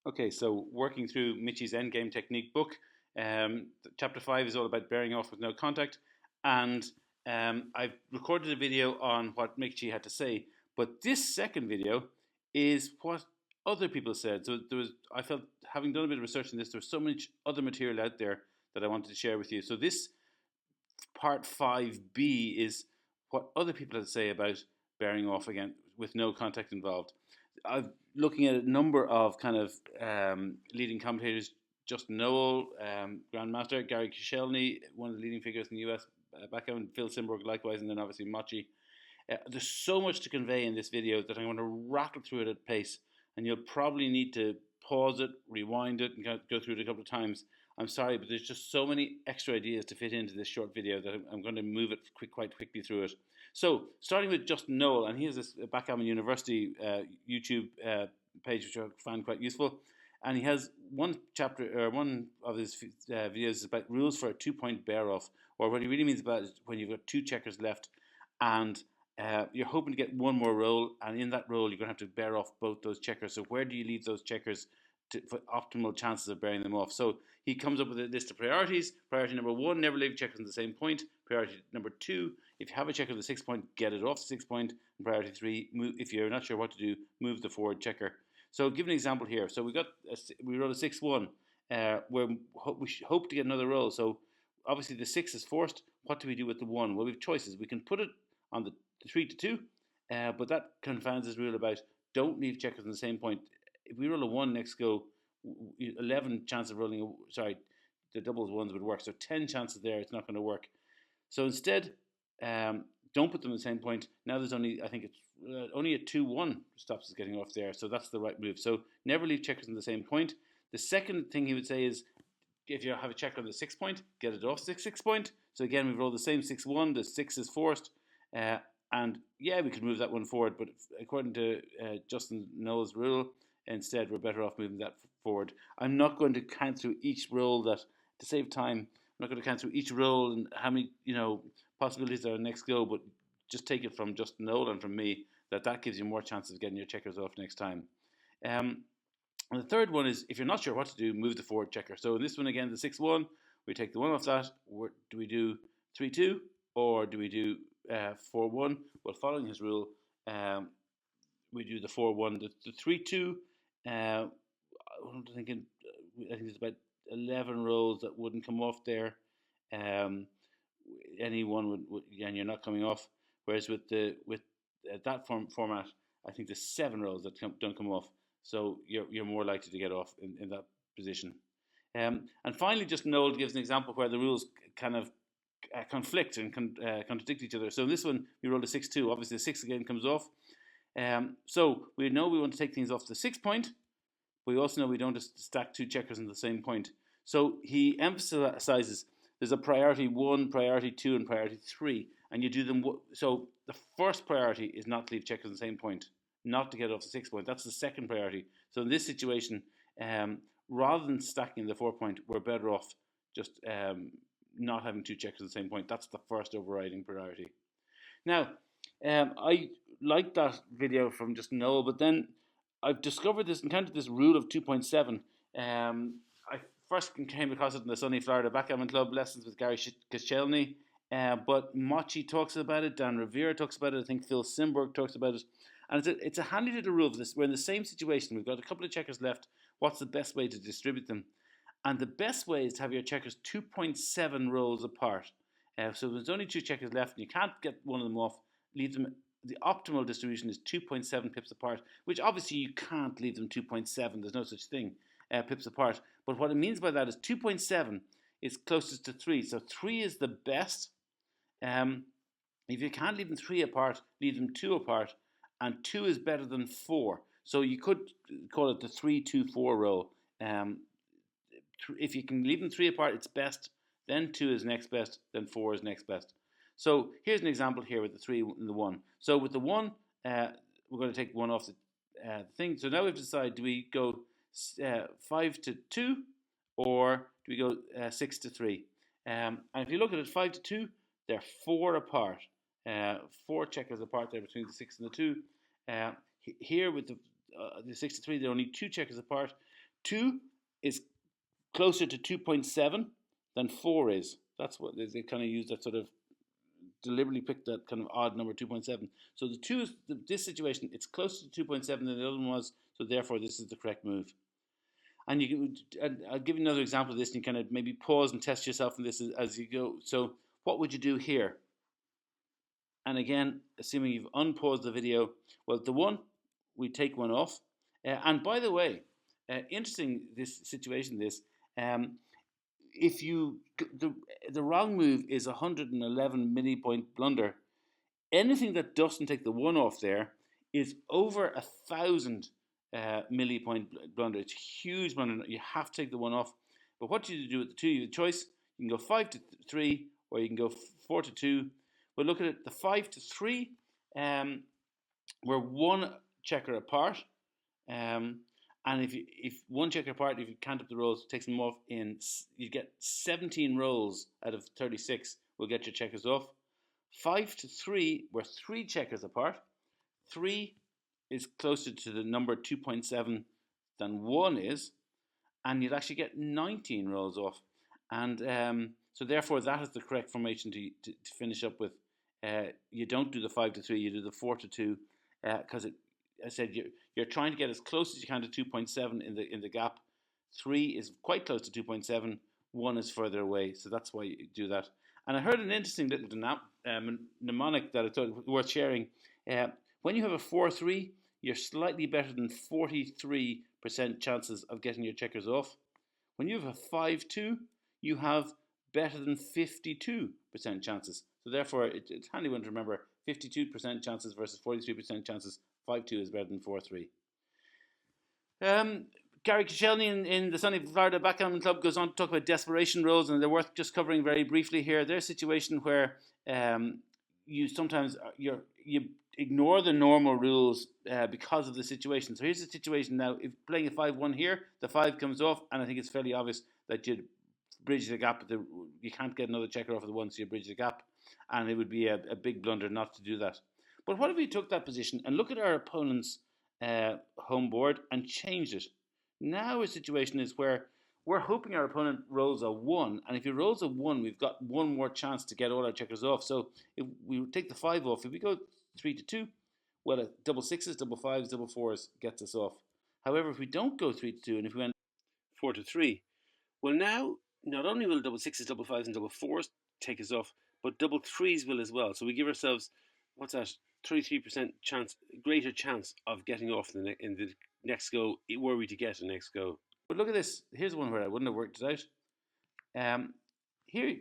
Okay, so working through Michy's Endgame technique book, chapter 5 is all about bearing off with no contact, and I've recorded a video on what Michy had to say, but this second video is what other people said. So I felt, having done a bit of research on this, there was so much other material out there that I wanted to share with you. So this part 5B is what other people had to say about bearing off again with no contact involved. I'm looking at a number of kind of leading commentators: Justin Noel, Grandmaster, Gary Koscielny, one of the leading figures in the US backgammon, Phil Simberg likewise, and then obviously Michy. There's so much to convey in this video that I'm going to rattle through it at pace, and you'll probably need to pause it, rewind it, and go through it a couple of times. I'm sorry, but there's just so many extra ideas to fit into this short video that I'm going to move it quite quickly through it. So, starting with Justin Noel, and he has this Backgammon University YouTube page, which I find quite useful. And he has one chapter, or one of his videos about rules for a 2-point bear off, or what he really means about it is when you've got two checkers left, and you're hoping to get one more roll, and in that roll, you're going to have to bear off both those checkers. So, where do you leave those checkers for optimal chances of bearing them off? So he comes up with a list of priorities. Priority number 1, never leave checkers on the same point. Priority number 2, if you have a checker on the 6 point, get it off the 6 point. And priority 3, if you're not sure what to do, move the forward checker. So give an example here. So we rolled a 6-1, where we hope to get another roll. So obviously the 6 is forced. What do we do with the 1? Well, we have choices. We can put it on the 3-2, but that confounds this rule about don't leave checkers on the same point. If we roll a 1 next go, 11 chance of rolling, the doubles ones would work. So 10 chances there, it's not going to work. So instead, don't put them in the same point. Now there's only, I think it's only a 2-1 stops us getting off there. So that's the right move. So never leave checkers on the same point. The second thing he would say is, if you have a checker on the 6 point, get it off 6 point. So again, we roll the same 6-1. The 6 is forced. And yeah, we could move that one forward. But according to Justin Noel's rule, instead, we're better off moving that forward. I'm not going to count through each roll to save time. I'm not going to count through each roll and how many possibilities there are next go, but just take it from Justin Noel and from me that gives you more chances of getting your checkers off next time. And the third one is, if you're not sure what to do, move the forward checker. So in this one again, the 6-1, we take the 1 off that. Do we do 3-2 or do we do 4-1? Well, following his rule, we do the 4-1. The 3-2, I'm thinking, I think it's about 11 rolls that wouldn't come off there. Any one would, and you're not coming off. Whereas with that format, I think there's 7 rolls that don't come off. So you're more likely to get off in that position. And finally, just Noel gives an example where the rules kind of conflict and contradict each other. So in this one, we rolled a 6-2. Obviously, the 6 again comes off. So we know we want to take things off the 6 point, but we also know we don't just stack 2 checkers on the same point. So he emphasizes there's a priority 1, priority 2, and priority 3, and you do them. So the first priority is not to leave checkers on the same point, not to get off the 6 point. That's the second priority. So in this situation, rather than stacking the 4 point, we're better off just not having 2 checkers on the same point. That's the first overriding priority. Now, I liked that video from just Noel, but then I've encountered this rule of 2.7. I first came across it in the Sunny Florida Backgammon Club lessons with Gary Koscielny, but Michy talks about it, Dan Rivera talks about it, I think Phil Simberg talks about it, and it's a handy little rule for this. We're in the same situation, we've got a couple of checkers left. What's the best way to distribute them? And the best way is to have your checkers 2.7 rolls apart. So there's only 2 checkers left and you can't get one of them off, leave them. The optimal distribution is 2.7 pips apart, which obviously you can't leave them 2.7. There's no such thing, pips apart. But what it means by that is 2.7 is closest to 3. So 3 is the best. If you can't leave them 3 apart, leave them 2 apart. And 2 is better than 4. So you could call it the 3-2-4 roll. If you can leave them 3 apart, it's best. Then 2 is next best. Then 4 is next best. So here's an example here with the 3 and the 1. So with the 1, we're going to take 1 off the thing. So now we have to decide, do we go 5-2 or do we go 6-3? And if you look at it, 5-2, they're 4 apart. 4 checkers apart there between the 6 and the 2. Here with the 6-3, they're only 2 checkers apart. 2 is closer to 2.7 than 4 is. That's what they kind of use, that sort of deliberately picked that kind of odd number 2.7. So the 2 is this situation, it's closer to 2.7 than the other one was, so therefore this is the correct move. And I'll give you another example of this, and you kind of maybe pause and test yourself in this as you go. So what would you do here? And again, assuming you've unpaused the video, well, the 1, we take 1 off. And by the way, interesting this situation, if you the wrong move is 111 millipoint blunder, anything that doesn't take the 1 off there is over 1,000 millipoint blunder. It's a huge blunder. You have to take the 1 off. But what do you do with the 2? You have a choice. You can go 5 to 3, or you can go 4 to 2. But look at it. The 5 to 3, we're 1 checker apart. And if 1 checker apart, if you count up the rolls, takes them off you get 17 rolls out of 36 will get your checkers off. 5 to 3, we're 3 checkers apart. 3 is closer to the number 2.7 than 1 is, and you'd actually get 19 rolls off. And so therefore that is the correct formation to finish up with. You don't do the 5 to 3, you do the 4 to 2, because I said you're trying to get as close as you can to 2.7 in the gap. 3 is quite close to 2.7. 1 is further away, so that's why you do that. And I heard an interesting little mnemonic that I thought worth sharing. When you have a 4-3, you're slightly better than 43% chances of getting your checkers off. When you have a 5-2, you have better than 52% chances. So therefore, it's handy one to remember: 52% chances versus 43% chances. 5-2 is better than 4-3. Gary Koscielny in the sunny Florida Backgammon Club goes on to talk about desperation rolls, and they're worth just covering very briefly here. There's a situation where you sometimes you ignore the normal rules because of the situation. So here's the situation now. If playing a 5-1 here, the 5 comes off, and I think it's fairly obvious that you'd bridge the gap. You can't get another checker off of the 1, so you bridge the gap, and it would be a big blunder not to do that. But what if we took that position and look at our opponent's home board and changed it? Now our situation is where we're hoping our opponent rolls a 1, and if he rolls a 1, we've got 1 more chance to get all our checkers off. So if we take the 5 off, if we go 3 to 2, well, double 6s, double 5s, double 4s gets us off. However, if we don't go 3 to 2, and if we went 4 to 3, well, now not only will double 6s, double 5s, and double 4s take us off, but double 3s will as well. So we give ourselves, what's that, 33% chance, greater chance of getting off in the next go, were we to get a next go. But look at this. Here's one where I wouldn't have worked it out. Here,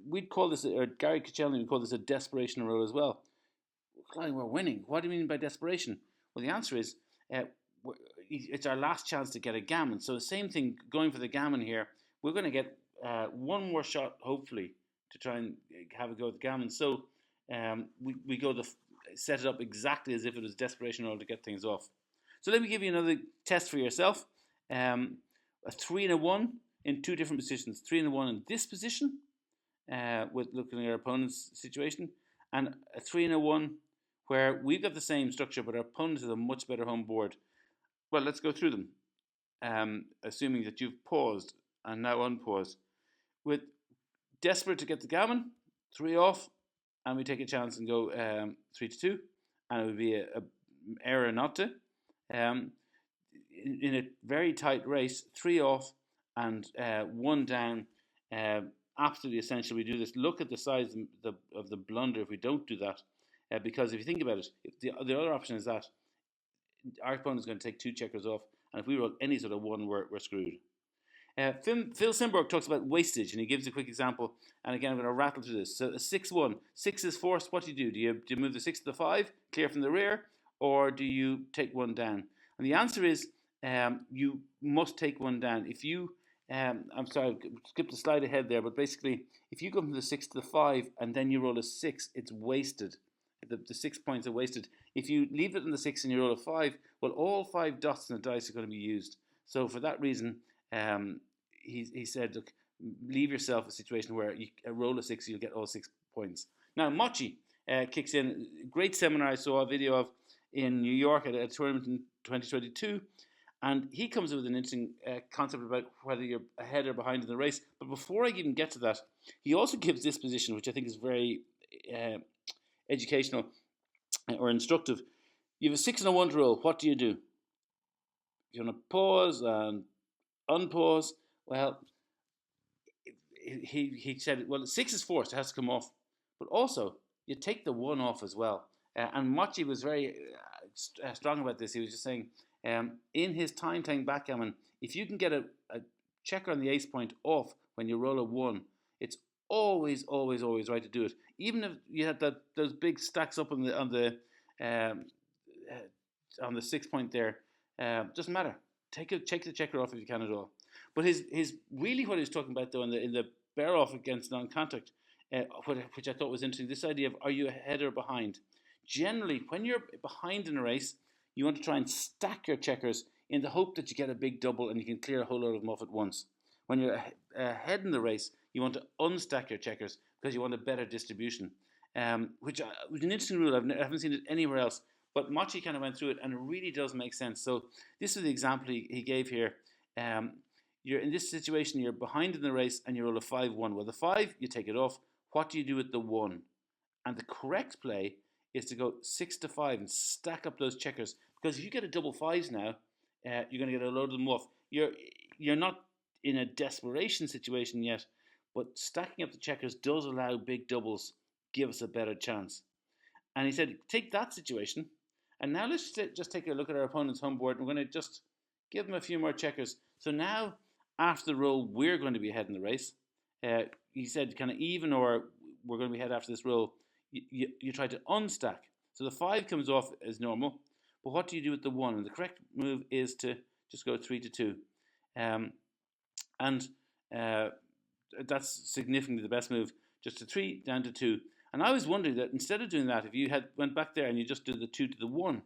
we'd call this, or Gary Koscielny would call this a desperation roll as well. We're winning. What do you mean by desperation? Well, the answer is it's our last chance to get a gammon. So the same thing, going for the gammon here, we're going to get 1 more shot, hopefully, to try and have a go at the gammon. So we go set it up exactly as if it was desperation roll to get things off. So let me give you another test for yourself. A 3 and a 1 in 2 different positions. 3 and a 1 in this position, with looking at our opponent's situation, and a 3 and a 1 where we've got the same structure, but our opponent has a much better home board. Well, let's go through them, assuming that you've paused and now unpaused. With desperate to get the gammon, 3 off, and we take a chance and go 3 to 2, and it would be a error not to. In a very tight race, 3 off and 1 down, absolutely essential we do this. Look at the size of the blunder if we don't do that, because if you think about it, the other option is that our opponent is going to take 2 checkers off, and if we roll any sort of 1, we're screwed. Phil Simberg talks about wastage, and he gives a quick example. And again, I'm going to rattle through this. So a 6-1, 6 is forced. What do you do? Do you move the 6 to the 5, clear from the rear, or do you take 1 down? And the answer is you must take 1 down. If you, I'm sorry, I skipped a slide ahead there, but basically, if you go from the 6 to the 5 and then you roll a 6, it's wasted. The 6 points are wasted. If you leave it on the 6 and you roll a 5, well, all 5 dots in the dice are going to be used. So for that reason, he said, look, leave yourself a situation where you roll a 6, you'll get all 6 points. Now, Michy kicks in. Great seminar I saw a video of in New York at a tournament in 2022. And he comes up with an interesting concept about whether you're ahead or behind in the race. But before I even get to that, he also gives this position, which I think is very uh, educational or instructive. You have a 6 and a 1 to roll. What do? You want to pause and unpause? Well, he said, well, 6 is forced, it has to come off. But also, you take the 1 off as well. And Michy was very strong about this. He was just saying, in his time playing backgammon, if you can get a checker on the ace point off when you roll a 1, it's always, always, always right to do it. Even if you had those big stacks up um, on the 6 point there, doesn't matter. Take the checker off if you can at all. But his really what he was talking about though in the bear off against non-contact, which I thought was interesting. This idea of are you ahead or behind? Generally, when you're behind in a race, you want to try and stack your checkers in the hope that you get a big double and you can clear a whole lot of them off at once. When you're ahead in the race, you want to unstack your checkers because you want a better distribution. Which was an interesting rule. I haven't seen it anywhere else. But Michy kind of went through it, and it really does make sense. So this is the example he gave here. You're in this situation, you're behind in the race, and you roll a 5-1. Well, the 5, you take it off. What do you do with the 1? And the correct play is to go 6 to 5 and stack up those checkers. Because if you get a double 5s now, you're going to get a load of them off. You're not in a desperation situation yet, but stacking up the checkers does allow big doubles, give us a better chance. And he said, take that situation, and now let's just take a look at our opponent's home board. We're going to just give them a few more checkers. So now, after the roll, we're going to be ahead in the race. He said kind of even or we're going to be ahead after this roll. You try to unstack. So the 5 comes off as normal. But what do you do with the 1? And the correct move is to just go 3 to 2. And that's significantly the best move. Just to 3, down to 2. And I was wondering that instead of doing that, if you had went back there and you just did the 2 to the 1,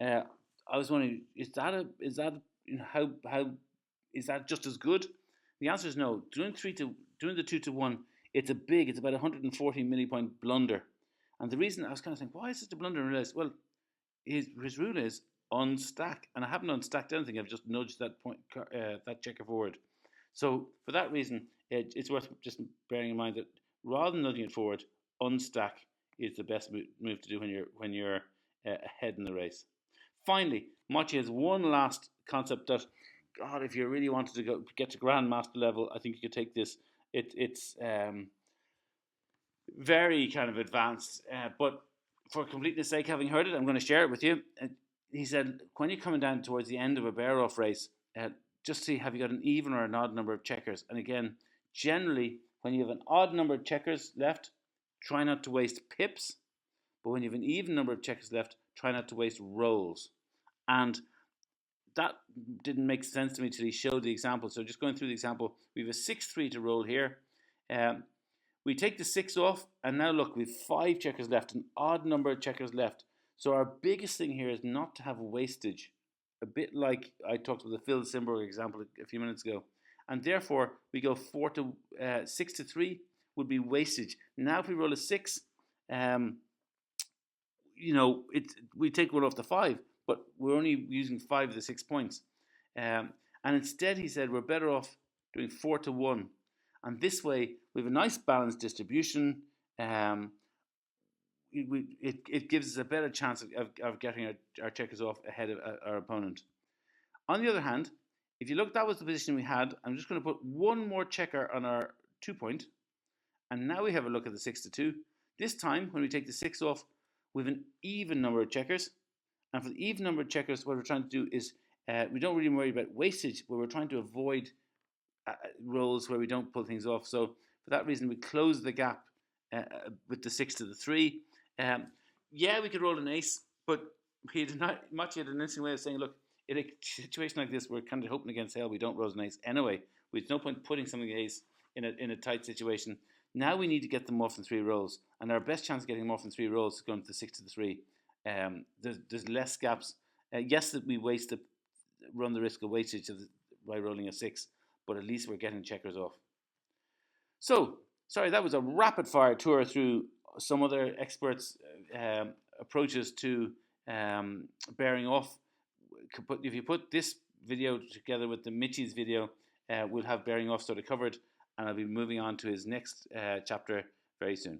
I was wondering, is that how is that just as good? The answer is no. Doing the 2 to 1, it's about 140 millipoint blunder. And the reason I was kind of saying, why is it a blunder? And I realized, well, his rule is unstack, and I haven't unstacked anything. I've just nudged that checker forward. So for that reason, it's worth just bearing in mind that rather than nudging it forward, unstack is the best move to do when you're ahead in the race. Finally, Michy has one last concept that, God, if you really wanted to get to grandmaster level, I think you could take this. It's very kind of advanced, but for completeness sake, having heard it, I'm going to share it with you. He said, when you're coming down towards the end of a bear-off race, just see have you got an even or an odd number of checkers. And again, generally, when you have an odd number of checkers left, try not to waste pips. But when you have an even number of checkers left, try not to waste rolls. And that didn't make sense to me until he showed the example. So just going through the example, we have a 6-3 to roll here. We take the 6 off, and now look, we have 5 checkers left, an odd number of checkers left. So our biggest thing here is not to have wastage, a bit like I talked about the Phil Simberg example a few minutes ago. And therefore, we go 6 to 3 would be wastage. Now if we roll a 6, we take one off the 5, but we're only using 5 of the 6 points. And instead, he said, we're better off doing 4 to 1. And this way, we have a nice balanced distribution. It gives us a better chance of getting our checkers off ahead of our opponent. On the other hand, if you look, that was the position we had. I'm just going to put one more checker on our 2 point. And now we have a look at the 6 to 2. This time, when we take the 6 off, we have an even number of checkers. And for the even number of checkers, what we're trying to do is we don't really worry about wastage, but we're trying to avoid rolls where we don't pull things off. So for that reason, we close the gap with the 6 to the 3. Yeah, we could roll an ace, but Michy had an interesting way of saying, look, in a situation like this, we're kind of hoping against hell we don't roll an ace anyway. There's no point putting something ace in a tight situation. Now we need to get them off in 3 rolls, and our best chance of getting them off in 3 rolls is going to the 6 to the 3. There's less gaps. Yes, that we run the risk of wastage by rolling a 6, but at least we're getting checkers off. So, sorry, that was a rapid fire tour through some other experts' approaches to bearing off. If you put this video together with the Michy's video, we'll have bearing off sort of covered, and I'll be moving on to his next chapter very soon.